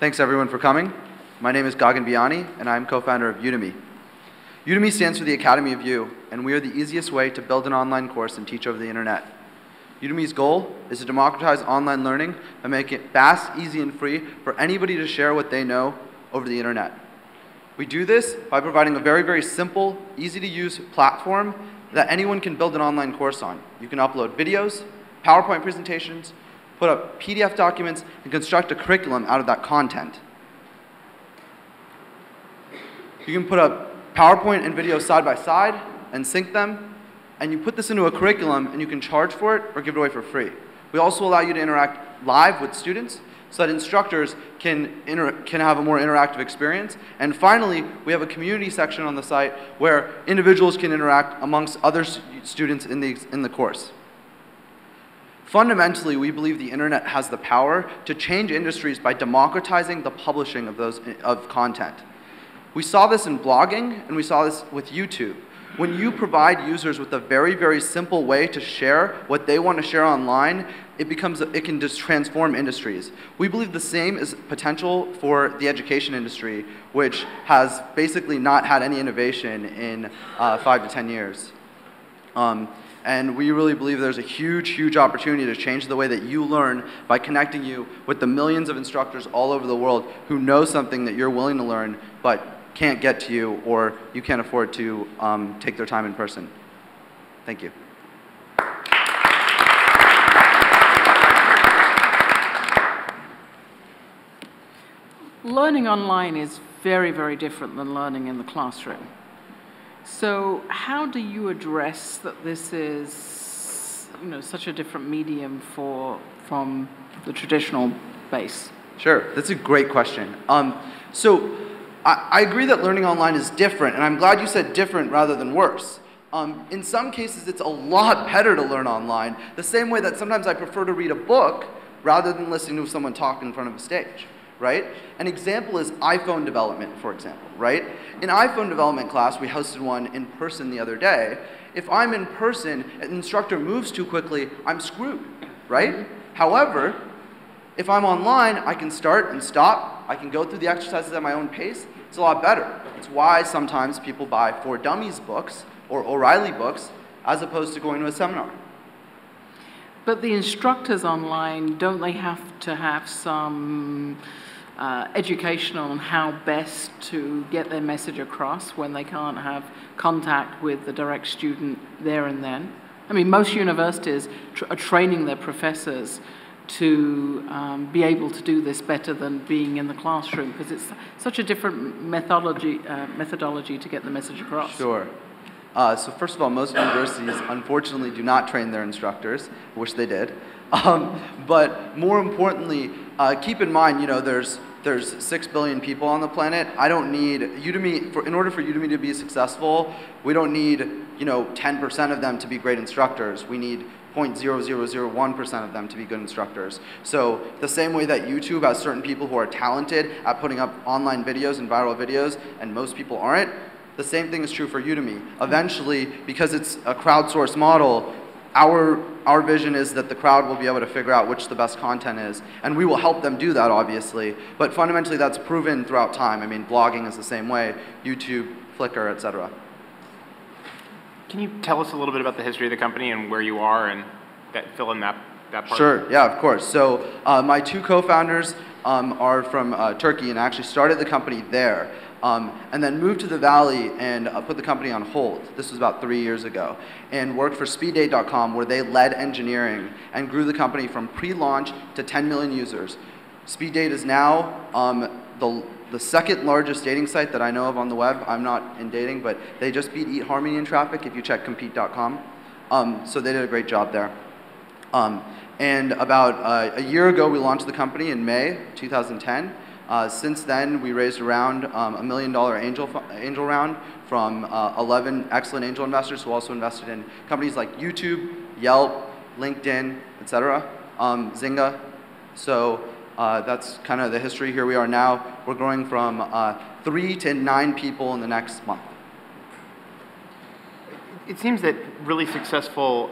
Thanks everyone for coming. My name is Gagan Biani, and I'm co-founder of Udemy. Udemy stands for the Academy of You, and we are the easiest way to build an online course and teach over the internet. Udemy's goal is to democratize online learning and make it fast, easy, and free for anybody to share what they know over the internet. We do this by providing a very, very simple, easy-to-use platform that anyone can build an online course on. You can upload videos, PowerPoint presentations, put up PDF documents, and construct a curriculum out of that content. You can put up PowerPoint and video side by side and sync them, and you put this into a curriculum and you can charge for it or give it away for free. We also allow you to interact live with students so that instructors can have a more interactive experience. And finally, we have a community section on the site where individuals can interact amongst other students in the course. Fundamentally, we believe the internet has the power to change industries by democratizing the publishing of content. We saw this in blogging, and we saw this with YouTube. When you provide users with a very, very simple way to share what they want to share online, it can just transform industries. We believe the same is potential for the education industry, which has basically not had any innovation in 5 to 10 years. And we really believe there's a huge, huge opportunity to change the way that you learn by connecting you with the millions of instructors all over the world who know something that you're willing to learn, but can't get to you, or you can't afford to take their time in person. Thank you. Learning online is very, very different than learning in the classroom. So how do you address that this is, such a different medium from the traditional base? Sure, that's a great question. I agree that learning online is different, and I'm glad you said different rather than worse. In some cases, it's a lot better to learn online, the same way that sometimes I prefer to read a book rather than listening to someone talk in front of a stage, right? An example is iPhone development, for example, right? In iPhone development class, we hosted one in person the other day. If I'm in person and the instructor moves too quickly, I'm screwed, right? However, if I'm online, I can start and stop. I can go through the exercises at my own pace. It's a lot better. It's why sometimes people buy For Dummies books or O'Reilly books as opposed to going to a seminar. But the instructors online, don't they have to have some education on how best to get their message across when they can't have contact with the direct student there and then? I mean, most universities are training their professors to be able to do this better than being in the classroom, because it's such a different methodology to get the message across. Sure. So first of all, most universities unfortunately do not train their instructors. I wish they did. But more importantly, keep in mind, there's 6 billion people on the planet. I don't need Udemy, in order for Udemy to be successful, we don't need 10% of them to be great instructors. We need 0.0001% of them to be good instructors. So the same way that YouTube has certain people who are talented at putting up online videos and viral videos, and most people aren't, the same thing is true for Udemy. Eventually, because it's a crowdsourced model, our vision is that the crowd will be able to figure out which the best content is, and we will help them do that, obviously. But fundamentally, that's proven throughout time. I mean, blogging is the same way, YouTube, Flickr, etc. Can you tell us a little bit about the history of the company and where you are, and fill in that part? Sure, yeah, of course. So my two co-founders are from Turkey and actually started the company there. And then moved to the Valley and put the company on hold. This was about 3 years ago. And worked for speeddate.com, where they led engineering and grew the company from pre-launch to 10 million users. Speeddate is now the second largest dating site that I know of on the web. I'm not in dating, but they just beat eHarmony in traffic if you check compete.com. So they did a great job there. And about a year ago, we launched the company in May 2010. Since then, we raised around $1 million angel round from 11 excellent angel investors who also invested in companies like YouTube, Yelp, LinkedIn, etc., Zynga. So that's kind of the history. Here we are now. We're growing from 3 to 9 people in the next month. It seems that really successful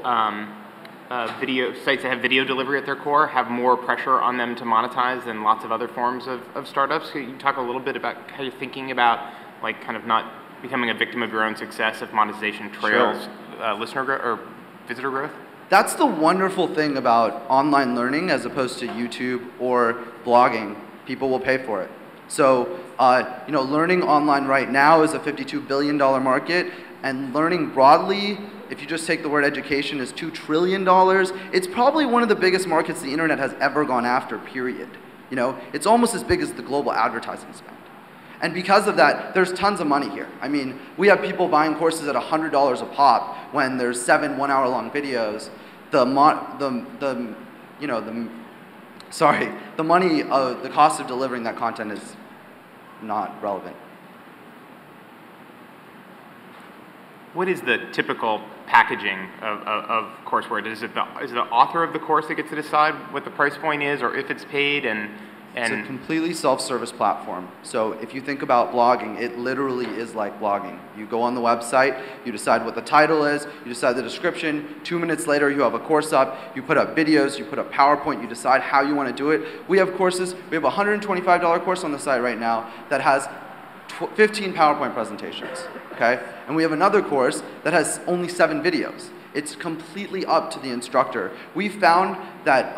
sites that have video delivery at their core have more pressure on them to monetize than lots of other forms of startups. Can you talk a little bit about how you're thinking about like kind of not becoming a victim of your own success if monetization trails listener growth or visitor growth? That's the wonderful thing about online learning as opposed to YouTube or blogging. People will pay for it. So, learning online right now is a $52 billion market, and learning broadly, if you just take the word education, is $2 trillion. It's probably one of the biggest markets the internet has ever gone after, period. It's almost as big as the global advertising spend. And because of that, there's tons of money here. I mean, we have people buying courses at $100 a pop when there's 7 one-hour-long videos. The cost of delivering that content is not relevant. What is the typical packaging of courseware? Is the author of the course that gets to decide what the price point is, or if it's paid? It's a completely self-service platform. So if you think about blogging, it literally is like blogging. You go on the website, you decide what the title is, you decide the description, 2 minutes later you have a course up, you put up videos, you put up PowerPoint, you decide how you want to do it. We have courses, we have a $125 course on the site right now that has 15 PowerPoint presentations, okay? And we have another course that has only 7 videos. It's completely up to the instructor. We found that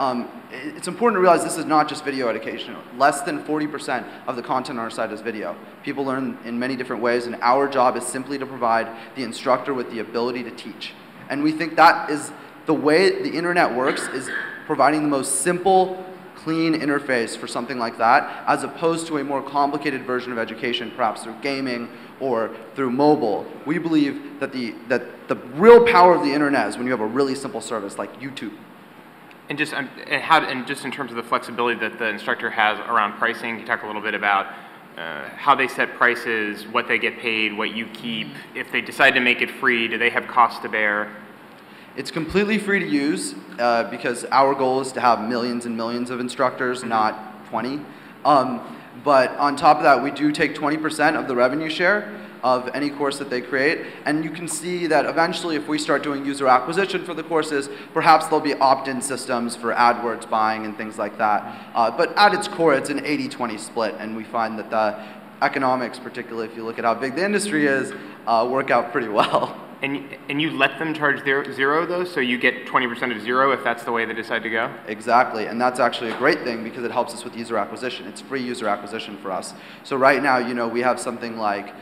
it's important to realize this is not just video education. Less than 40% of the content on our site is video. People learn in many different ways, and our job is simply to provide the instructor with the ability to teach. And we think that is the way the internet works, is providing the most simple, clean interface for something like that, as opposed to a more complicated version of education, perhaps through gaming or through mobile. We believe that the real power of the internet is when you have a really simple service like YouTube. And just in terms of the flexibility that the instructor has around pricing, can you talk a little bit about how they set prices, what they get paid, what you keep? If they decide to make it free, do they have costs to bear? It's completely free to use because our goal is to have millions and millions of instructors, not 20. But on top of that, we do take 20% of the revenue share of any course that they create. And you can see that eventually, if we start doing user acquisition for the courses, perhaps there'll be opt-in systems for AdWords buying and things like that. But at its core, it's an 80-20 split. And we find that the economics, particularly if you look at how big the industry is, work out pretty well. And you let them charge zero, though? So you get 20% of zero if that's the way they decide to go? Exactly. And that's actually a great thing because it helps us with user acquisition. It's free user acquisition for us. So right now, we have something like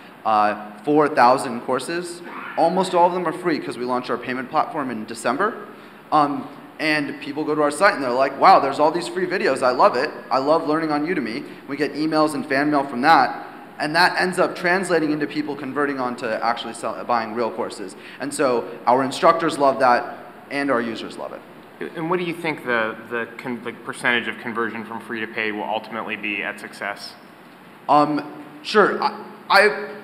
4,000 courses. Almost all of them are free because we launched our payment platform in December. And people go to our site and they're like, wow, there's all these free videos. I love it. I love learning on Udemy. We get emails and fan mail from that. And that ends up translating into people converting on to actually buying real courses. And so our instructors love that, and our users love it. And what do you think the percentage of conversion from free to pay will ultimately be at Sxsw? Sure.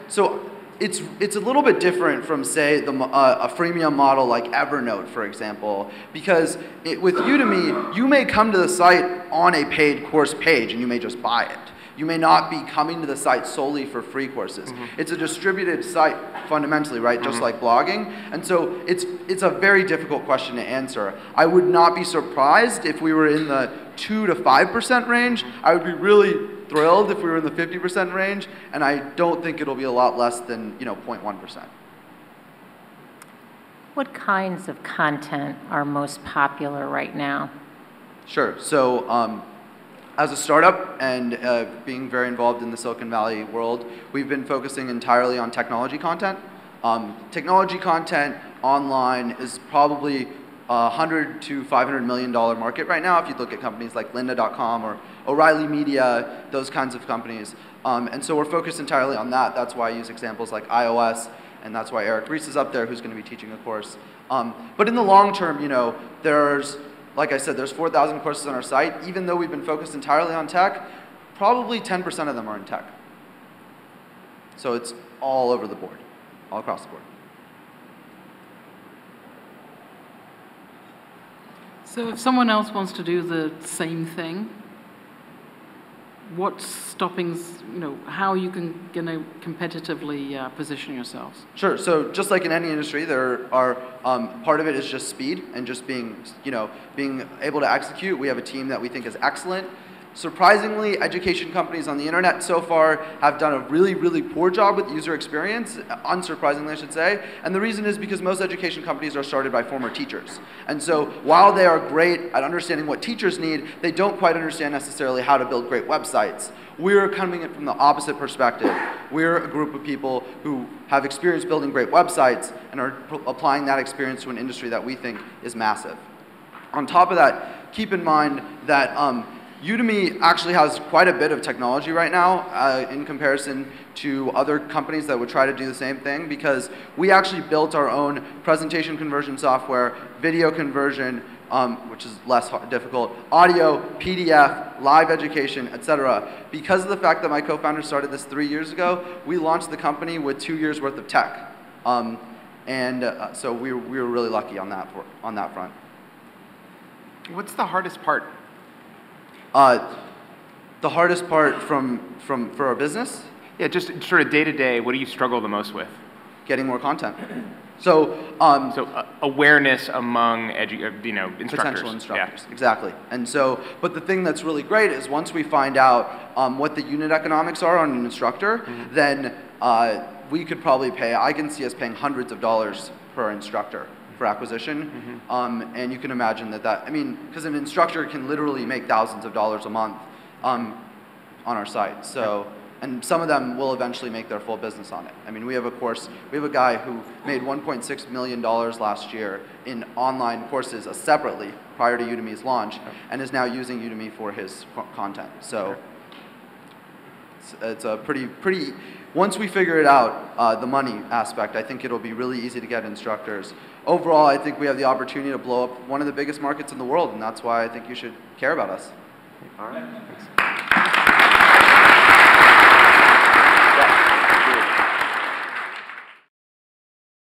So it's a little bit different from, say, a freemium model like Evernote, for example, because with Udemy, you may come to the site on a paid course page, and you may just buy it. You may not be coming to the site solely for free courses. Mm-hmm. It's a distributed site fundamentally, right? Mm-hmm. Just like blogging. And so it's a very difficult question to answer. I would not be surprised if we were in the 2 to 5% range. I would be really thrilled if we were in the 50% range, and I don't think it'll be a lot less than 0.1%. What kinds of content are most popular right now? Sure. So as a startup and being very involved in the Silicon Valley world, we've been focusing entirely on technology content. Technology content online is probably $100 to $500 million market right now if you look at companies like lynda.com or O'Reilly Media, those kinds of companies. And so we're focused entirely on that. That's why I use examples like iOS, and that's why Eric Ries is up there who's going to be teaching a course. But in the long term, like I said, there's 4,000 courses on our site. Even though we've been focused entirely on tech, probably 10% of them are in tech. So it's all over the board, all across the board. So if someone else wants to do the same thing, what's stopping, how you can competitively position yourselves? Sure. So just like in any industry, there are part of it is just speed and just being able to execute. We have a team that we think is excellent. Surprisingly, education companies on the internet so far have done a really, really poor job with user experience, unsurprisingly I should say, and the reason is because most education companies are started by former teachers. And so while they are great at understanding what teachers need, they don't quite understand necessarily how to build great websites. We're coming in from the opposite perspective. We're a group of people who have experience building great websites and are applying that experience to an industry that we think is massive. On top of that, keep in mind that Udemy actually has quite a bit of technology right now in comparison to other companies that would try to do the same thing, because we actually built our own presentation conversion software, video conversion, which is less difficult, audio, PDF, live education, etc. Because of the fact that my co-founder started this 3 years ago, we launched the company with 2 years worth of tech. So we were really lucky on that front. What's the hardest part? The hardest part for our business? Yeah, just sort of day to day, what do you struggle the most with? Getting more content. So, awareness among instructors. Potential instructors, yeah. Exactly. And so, but the thing that's really great is once we find out what the unit economics are on an instructor, then we could probably I can see us paying hundreds of dollars per instructor for acquisition, and you can imagine because an instructor can literally make thousands of dollars a month on our site. So, and some of them will eventually make their full business on it. I mean, we have a guy who made $1.6 million last year in online courses separately prior to Udemy's launch, and is now using Udemy for his content. So, it's a pretty. Once we figure it out, the money aspect, I think it'll be really easy to get instructors. Overall, I think we have the opportunity to blow up one of the biggest markets in the world, and that's why I think you should care about us. All right. Thanks.